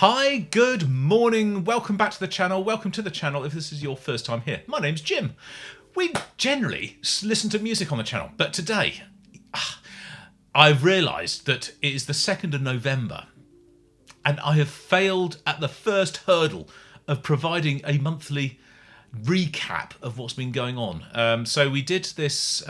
Hi, good morning, welcome back to the channel, welcome to the channel if this is your first time here. My name's Jim. We generally listen to music on the channel, but today I've realised that it is the 2nd of November and I have failed at the first hurdle of providing a monthly recap of what's been going on. So we did this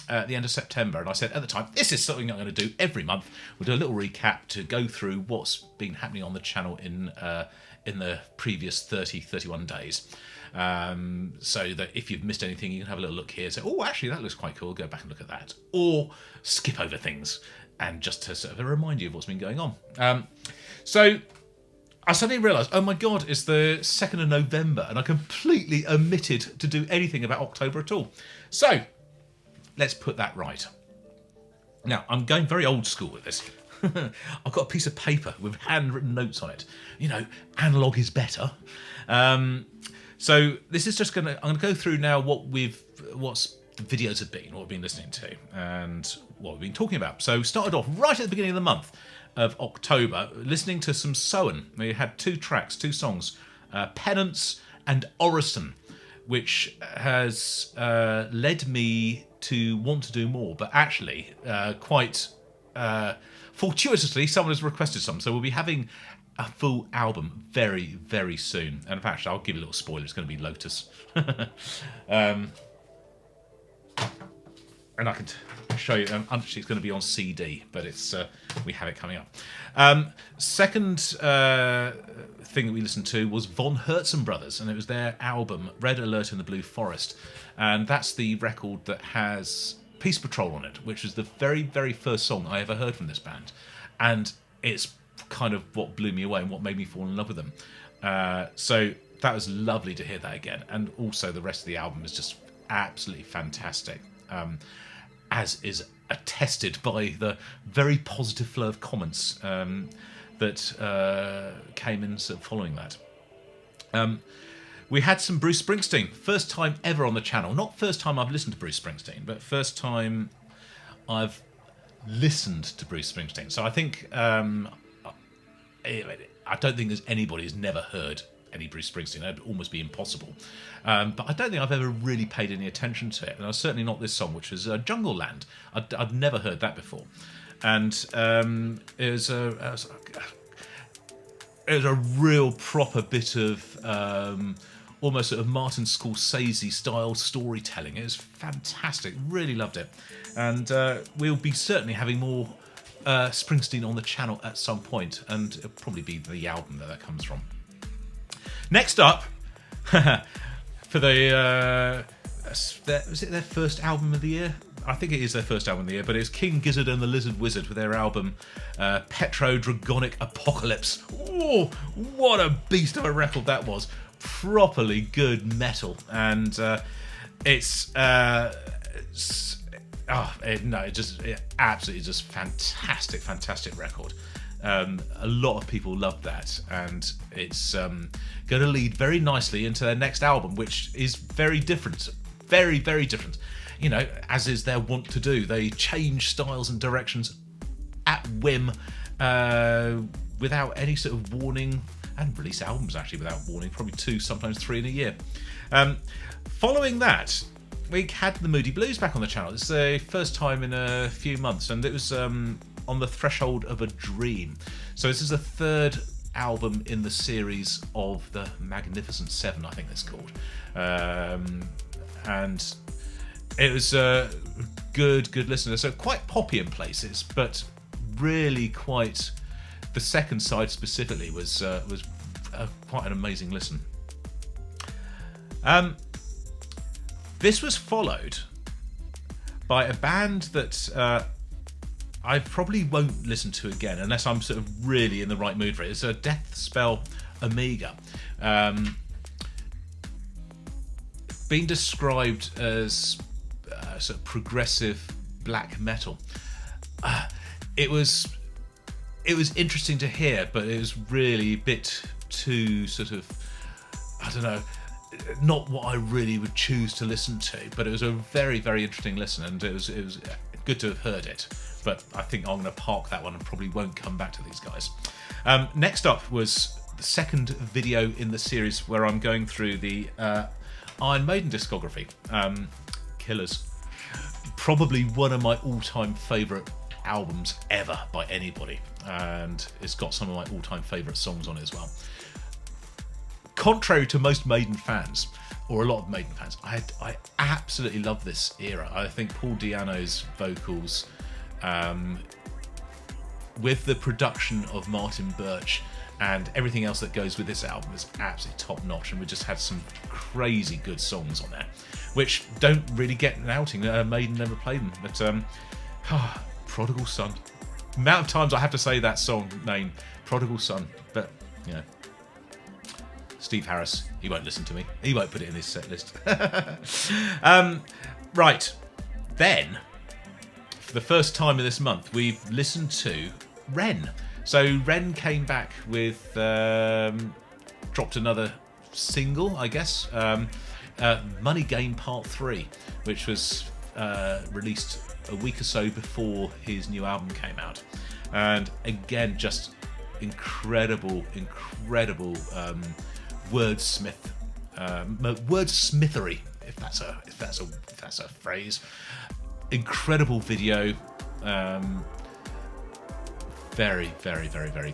at the end of September, and I said at the time, this is something I'm going to do every month. We'll do a little recap to go through what's been happening on the channel in the previous 31 days. So that if you've missed anything, you can have a little look here. Say, oh, actually, that looks quite cool. Go back and look at that. Or skip over things and just to sort of remind you of what's been going on. So I suddenly realised, oh my God, it's the 2nd of November, and I completely omitted to do anything about October at all. So let's put that right. Now, I'm going very old school with this. I've got a piece of paper with handwritten notes on it. You know, analogue is better. So this is just I'm going to go through now what's the videos have been, what we've been listening to, and what we've been talking about. So started off right at the beginning of the month of October, listening to some Soen. We had two songs, Penance and Orison, which has led me to want to do more, but actually quite fortuitously someone has requested some, so we'll be having a full album very, very soon. And in fact, I'll give you a little spoiler, it's going to be Lotus. And I can show you, actually it's going to be on CD, but it's we have it coming up. Second thing that we listened to was Von Herzen Brothers, and it was their album Red Alert in the Blue Forest, and that's the record that has Peace Patrol on it, which is the very, very first song I ever heard from this band, and it's kind of what blew me away and what made me fall in love with them. So that was lovely to hear that again, and also the rest of the album is just absolutely fantastic, as is attested by the very positive flow of comments that came in sort of following that. We had some Bruce Springsteen. First time ever on the channel. Not first time I've listened to Bruce Springsteen, but first time I've listened to Bruce Springsteen. So I think I don't think there's anybody who's never heard any Bruce Springsteen. That'd almost be impossible. But I don't think I've ever really paid any attention to it. And certainly not this song, which was Jungle Land. I'd never heard that before. And it was a real proper bit of almost sort of Martin Scorsese style storytelling. It was fantastic. Really loved it. And we'll be certainly having more Springsteen on the channel at some point, and it'll probably be the album that comes from. Next up, for was it their first album of the year? I think it is their first album of the year, but it's King Gizzard and the Lizard Wizard with their album Petro Dragonic Apocalypse. Oh, what a beast of a record that was. Properly good metal, and it's absolutely just fantastic record. A lot of people loved that, and it's going to lead very nicely into their next album, which is very different, very, very different. You know, as is their wont to do, they change styles and directions at whim, without any sort of warning, and release albums actually without warning, probably 2, sometimes 3 in a year. Following that, we had the Moody Blues back on the channel. It's the first time in a few months, and it was on the Threshold of a Dream. So this is the third album in the series of the Magnificent Seven, I think it's called. And it was a good listener. So quite poppy in places, but really quite. The second side specifically was quite an amazing listen. This was followed by a band that I probably won't listen to again unless I'm sort of really in the right mood for it. It's a Death Spell Omega. Being described as sort of progressive black metal. It was interesting to hear, but it was really a bit too sort of, I don't know, not what I really would choose to listen to. But it was a very, very interesting listen, and it was good to have heard it. But I think I'm going to park that one and probably won't come back to these guys. Next up was the second video in the series where I'm going through the Iron Maiden discography. Killers. Probably one of my all-time favourite albums ever by anybody. And it's got some of my all-time favourite songs on it as well. Contrary to most Maiden fans, or a lot of Maiden fans, I absolutely love this era. I think Paul Di'Anno's vocals, with the production of Martin Birch and everything else that goes with this album, is absolutely top notch, and we just had some crazy good songs on there, which don't really get an outing. Maiden never played them, but Prodigal Son. The amount of times I have to say that song name, Prodigal Son, but you know. Steve Harris, he won't listen to me. He won't put it in his set list. Right, then, for the first time in this month, we've listened to Ren. So Ren came back with, dropped another single, I guess, Money Game Part 3, which was released a week or so before his new album came out. And again, just incredible wordsmithery, if that's a phrase. Incredible video, very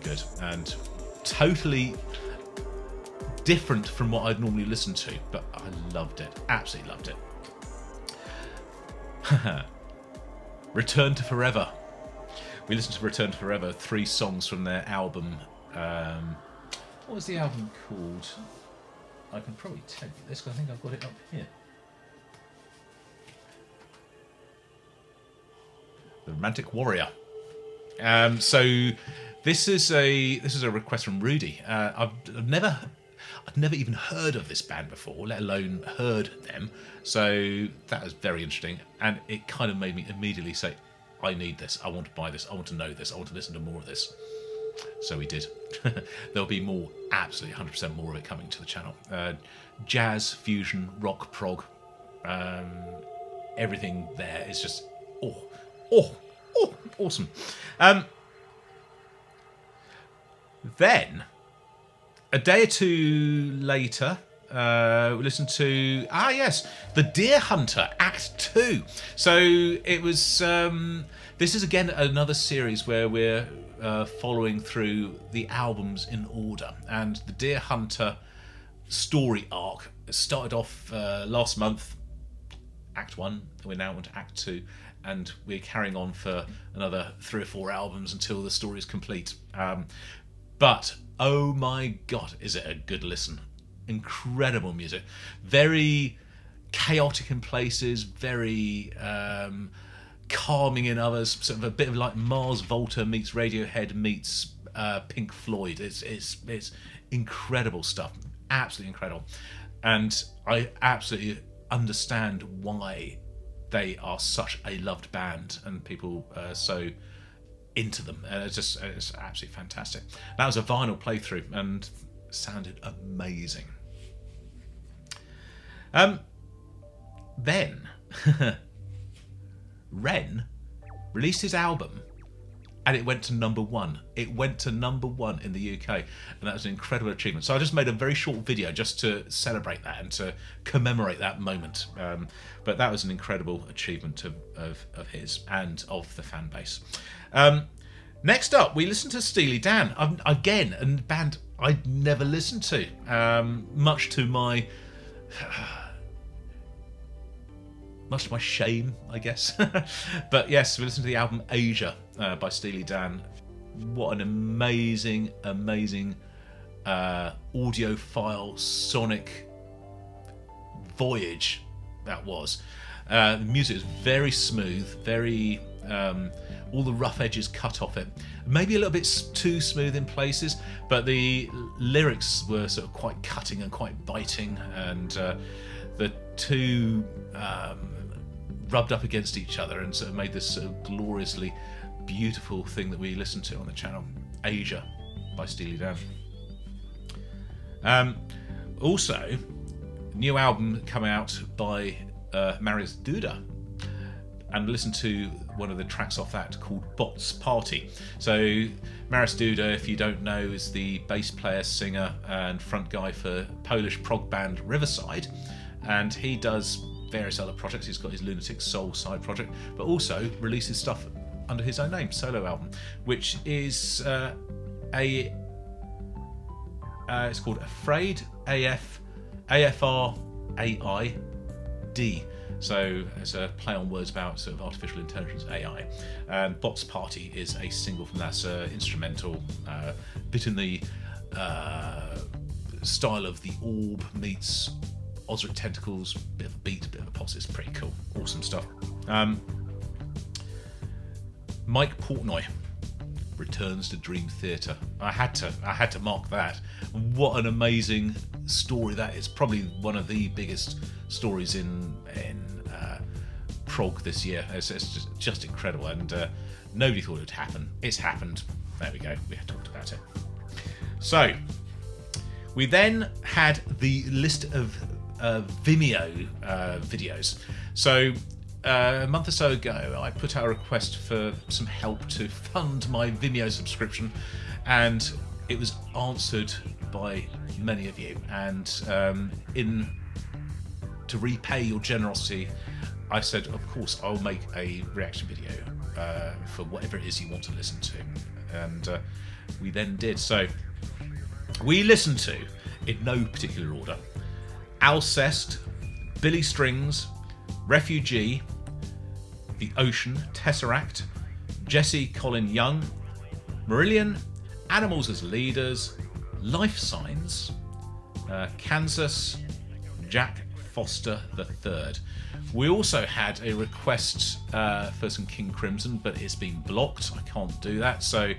good, and totally different from what I'd normally listen to, but I loved it, absolutely loved it. Return to Forever. We listened to Return to Forever, 3 songs from their album. What was the album called? I can probably tell you this because I think I've got it up here. The Romantic Warrior. So this is a request from Rudy. I've never even heard of this band before, let alone heard them. So that was very interesting, and it kind of made me immediately say, I need this. I want to buy this. I want to know this. I want to listen to more of this. So we did. There'll be more, absolutely 100% more of it coming to the channel. Jazz, fusion, rock, prog, everything there is just awesome. Then, a day or two later, we listened to The Deer Hunter Act 2. So it was. This is again another series where we're following through the albums in order, and the Deer Hunter story arc started off last month, Act 1. We're now on to Act 2, and we're carrying on for another 3 or 4 albums until the story is complete. But oh my god, is it a good listen. Incredible music, very chaotic in places, very calming in others, sort of a bit of like Mars Volta meets Radiohead meets Pink Floyd. It's incredible stuff, absolutely incredible, and I absolutely understand why they are such a loved band and people are so into them. It's absolutely fantastic. That was a vinyl playthrough and sounded amazing. Then Ren released his album and it went to number 1. It went to number 1 in the UK, and that was an incredible achievement. So I just made a very short video just to celebrate that and to commemorate that moment. But that was an incredible achievement of his and of the fan base. Next up, we listened to Steely Dan. Again, a band I'd never listened to, much to my shame, I guess. But yes, we listened to the album Asia by Steely Dan. What an amazing audiophile sonic voyage that was. The music is very smooth, very all the rough edges cut off it. Maybe a little bit too smooth in places, but the lyrics were sort of quite cutting and quite biting, and the two rubbed up against each other and sort of made this sort of gloriously beautiful thing that we listen to on the channel, Asia by Steely Dan. Also, new album coming out by Marius Duda. and listen to one of the tracks off that called Bot's Party. So Maris Duda, if you don't know, is the bass player, singer and front guy for Polish prog band Riverside, and he does various other projects. He's got his Lunatic Soul side project, but also releases stuff under his own name, solo album, which is it's called Afraid, AFRAID. So it's a play on words about sort of artificial intelligence, AI. Bot's Party is a single from that instrumental, bit in the style of the Orb meets Osric Tentacles, bit of a beat, bit of a pulse. It's pretty cool, awesome stuff. Mike Portnoy returns to Dream Theatre. I had to mark that. What an amazing story that is. Probably one of the biggest stories in prog this year. It's just incredible, and nobody thought it would happen. It's happened. There we go. We had talked about it. So we then had the list of Vimeo videos. So a month or so ago, I put out a request for some help to fund my Vimeo subscription, and it was answered by many of you. And to repay your generosity, I said, of course, I'll make a reaction video for whatever it is you want to listen to. And we then did. So we listened to, in no particular order, Alcest, Billy Strings, Refugee, The Ocean, Tesseract, Jesse Colin Young, Marillion, Animals as Leaders, Life Signs, Kansas, Jack Foster III. We also had a request for some King Crimson, but it's been blocked. I can't do that. So,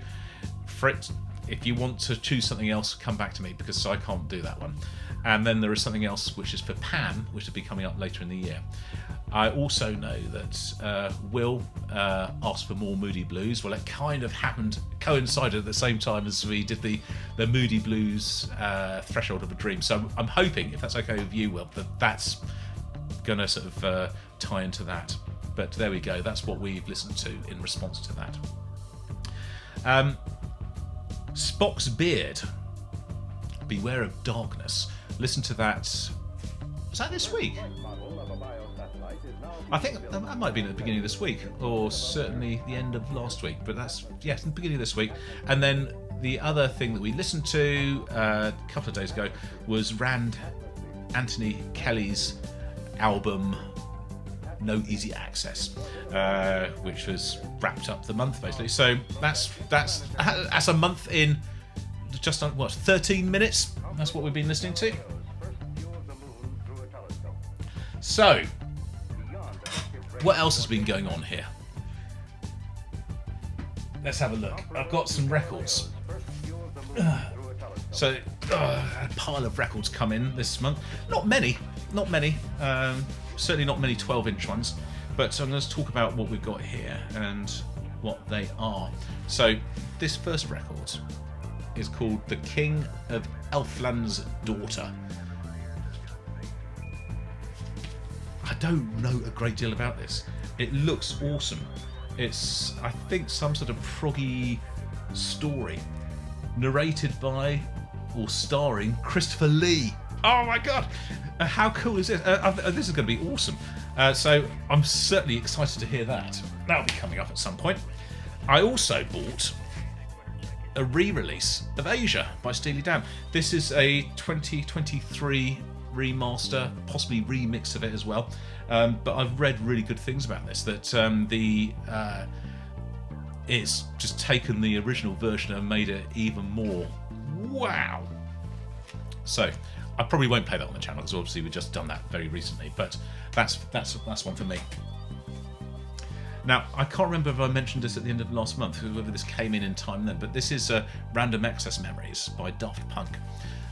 Fritz, if you want to choose something else, come back to me, because I can't do that one. And then there is something else which is for Pam, which will be coming up later in the year. I also know that Will asked for more Moody Blues. Well, it kind of coincided at the same time as we did the Moody Blues Threshold of a Dream. So I'm hoping, if that's okay with you, Will, that's going to sort of tie into that. But there we go. That's what we've listened to in response to that. Spock's Beard, Beware of Darkness. Listen to that. Was that this week? I think that might have been at the beginning of this week, or certainly the end of last week. But that's, yes, the beginning of this week. And then the other thing that we listened to a couple of days ago was Rand Anthony Kelly's album No Easy Access, which was wrapped up the month basically. So that's a month in just 13 minutes. That's what we've been listening to. So, what else has been going on here? Let's have a look. I've got some records. So, a pile of records come in this month. Not many. Certainly not many 12-inch ones. But I'm going to talk about what we've got here and what they are. So, this first record is called The King of Elfland's Daughter. I don't know a great deal about this. It looks awesome. It's, I think, some sort of proggy story narrated by or starring Christopher Lee. Oh my god, how cool is this? This is going to be awesome. So I'm certainly excited to hear that. That'll be coming up at some point. I also bought a re-release of Asia by Steely Dan. This is a 2023 remaster, possibly remix of it as well. But I've read really good things about this. That it's just taken the original version and made it even more wow. So I probably won't play that on the channel because obviously we've just done that very recently. But that's one for me. Now, I can't remember if I mentioned this at the end of last month, whether this came in time then, but this is Random Access Memories by Daft Punk.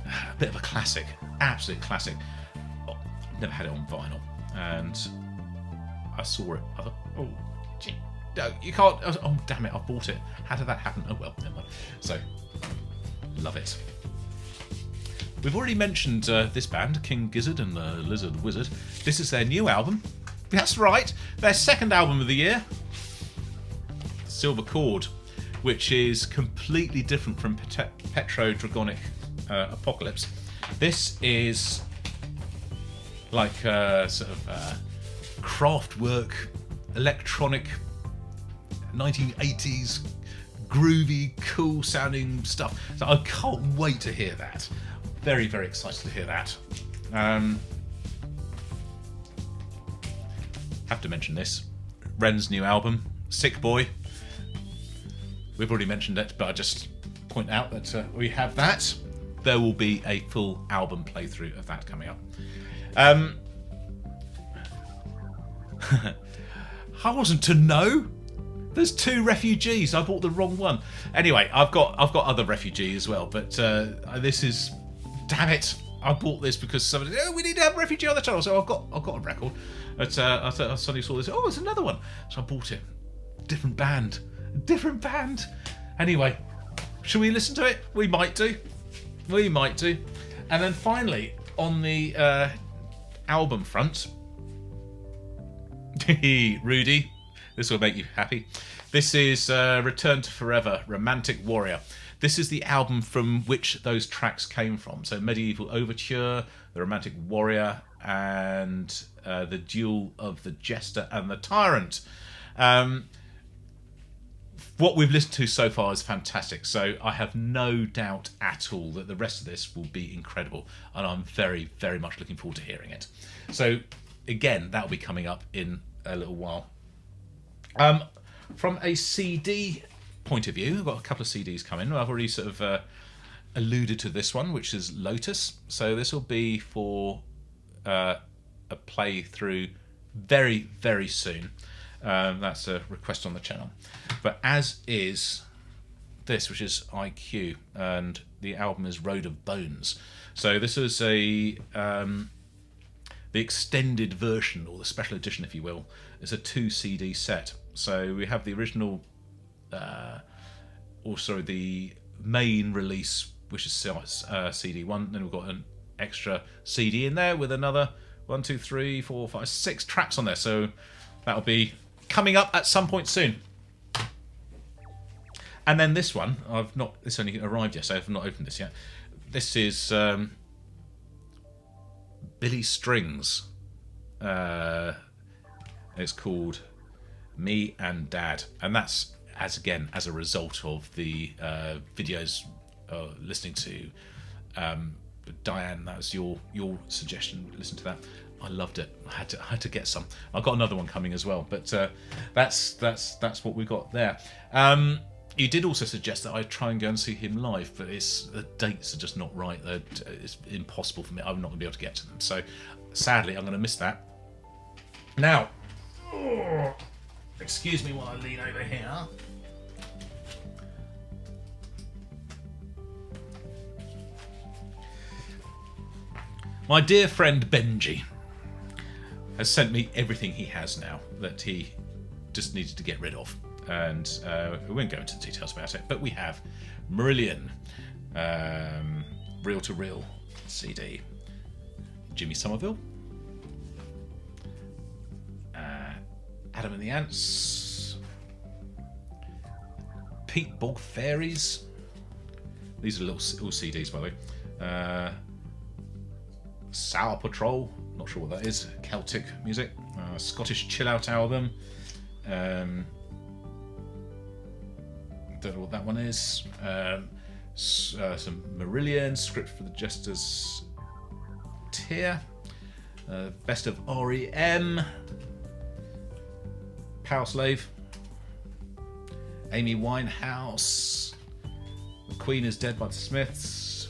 A bit of a classic, absolute classic. Oh, never had it on vinyl, and I saw it. I thought, oh, gee, no, you can't. Oh, damn it, I bought it. How did that happen? Oh, well, never mind. So, love it. We've already mentioned this band, King Gizzard and the Lizard Wizard. This is their new album, That's right. Their second album of the year, Silver Chord, which is completely different from Petrodragonic Apocalypse. This is like sort of Kraftwerk, electronic, 1980s, groovy, cool sounding stuff. So I can't wait to hear that. Very, very excited to hear that. Have to mention this. Ren's new album, Sick Boy. We've already mentioned it, but I just point out that we have that. There will be a full album playthrough of that coming up. I wasn't to know. There's 2 refugees. I bought the wrong one. Anyway, I've got other refugee as well, but this is, damn it. I bought this because somebody said, we need to have refugee on the channel, so I've got a record. But I suddenly saw this. Oh, it's another one. So I bought it. Different band. Anyway, should we listen to it? We might do. And then finally, on the album front, Rudy, this will make you happy. This is Return to Forever, Romantic Warrior. This is the album from which those tracks came from. So Medieval Overture, The Romantic Warrior, and The Duel of the Jester and the Tyrant. What we've listened to so far is fantastic, so I have no doubt at all that the rest of this will be incredible, and I'm very, very much looking forward to hearing it. So again, that'll be coming up in a little while. From a CD point of view, I've got a couple of CDs coming. I've already sort of alluded to this one, which is Lotus. So this will be for a playthrough very, very soon. That's a request on the channel. But as is this, which is IQ, and the album is Road of Bones. So this is the extended version, or the special edition, if you will. It's a 2 CD set. So we have the original, the main release, which is CD1. Then we've got an extra CD in there with another 1, 2, 3, 4, 5, 6 tracks on there. So that'll be coming up at some point soon. And then this one, this only arrived yet, so I've not opened this yet. This is Billy Strings. It's called Me and Dad, and that's as a result of the videos listening to Diane. That was your suggestion. Listen to that. I loved it. I had to get some. I've got another one coming as well, but that's what we got there. You did also suggest that I try and go and see him live, but the dates are just not right. It's impossible for me. I'm not going to be able to get to them. So sadly, I'm going to miss that. Now, excuse me while I lean over here. My dear friend Benji has sent me everything he has now that he just needed to get rid of. And we won't go into the details about it, but we have Marillion, Reel to Reel CD, Jimmy Somerville, Adam and the Ants, Pete Bog Fairies. These are little CDs, by the way. Sour Patrol, not sure what that is. Celtic music, Scottish chill out album. Don't know what that one is. Some Marillion, Script for the Jester's Tear, Best of REM, Power Slave, Amy Winehouse, The Queen is Dead by the Smiths.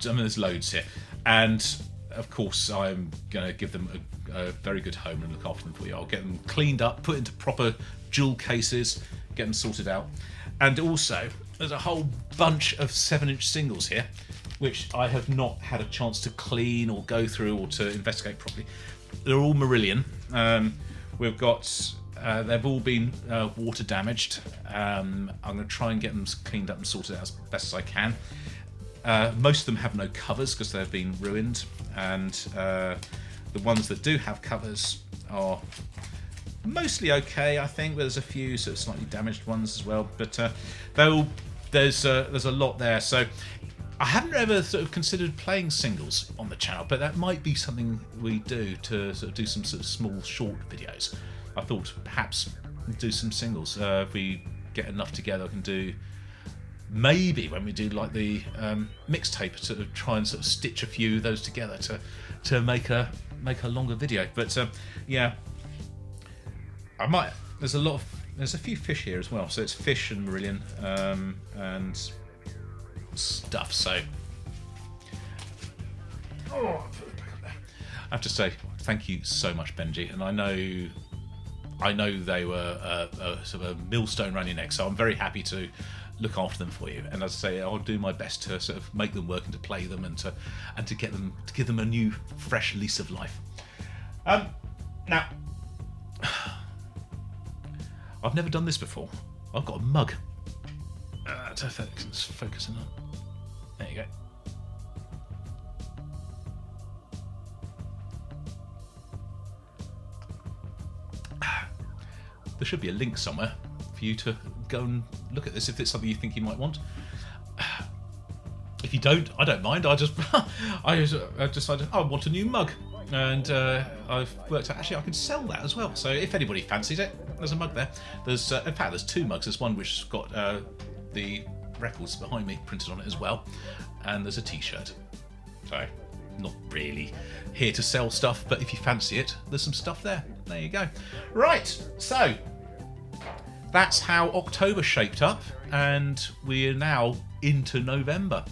There's loads here, and of course I'm going to give them a very good home and look after them for you. I'll get them cleaned up, put into proper jewel cases, get them sorted out. And also, there's a whole bunch of 7-inch singles here, which I have not had a chance to clean or go through or to investigate properly. They're all Marillion. We've got, they've all been water damaged. I'm going to try and get them cleaned up and sorted out as best as I can. Most of them have no covers because they've been ruined, and The ones that do have covers are mostly okay, I think. There's a few sort of slightly damaged ones as well, but there's a lot there. So I haven't ever sort of considered playing singles on the channel, but that might be something we do to sort of do some sort of small short videos. I thought perhaps do some singles. If we get enough together, I can do, maybe when we do like the mixtape, sort of try and sort of stitch a few of those together to make a longer video. But yeah, I might. There's a few fish here as well. So it's fish and Marillion and stuff. So I have to say thank you so much, Benji. And I know they were sort of a millstone around your neck, so I'm very happy to look after them for you. And as I say, I'll do my best to sort of make them work and to play them and to get them, to give them a new, fresh lease of life. Now, I've never done this before. I've got a mug. To focus on. There you go. There should be a link somewhere for you to go and look at this if it's something you think you might want. If you don't, I don't mind. I decided I want a new mug, and I've worked out actually I can sell that as well. So if anybody fancies it, there's a mug there. There's in fact there's two mugs. There's one which has got the records behind me printed on it as well, and there's a t-shirt. So not really here to sell stuff, but if you fancy it, there's some stuff there. There you go. Right, so that's how October shaped up, and we are now into November.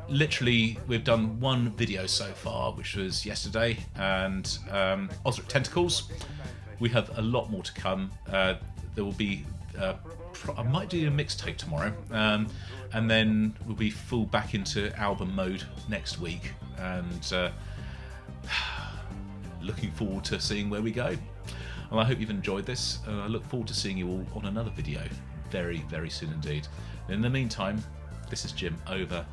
Literally, we've done one video so far, which was yesterday, and Osric Tentacles. We have a lot more to come. There will be I might do a mixtape tomorrow, and then we'll be full back into album mode next week, and looking forward to seeing where we go. And I hope you've enjoyed this, and I look forward to seeing you all on another video very, very soon indeed. In the meantime, this is Jim, over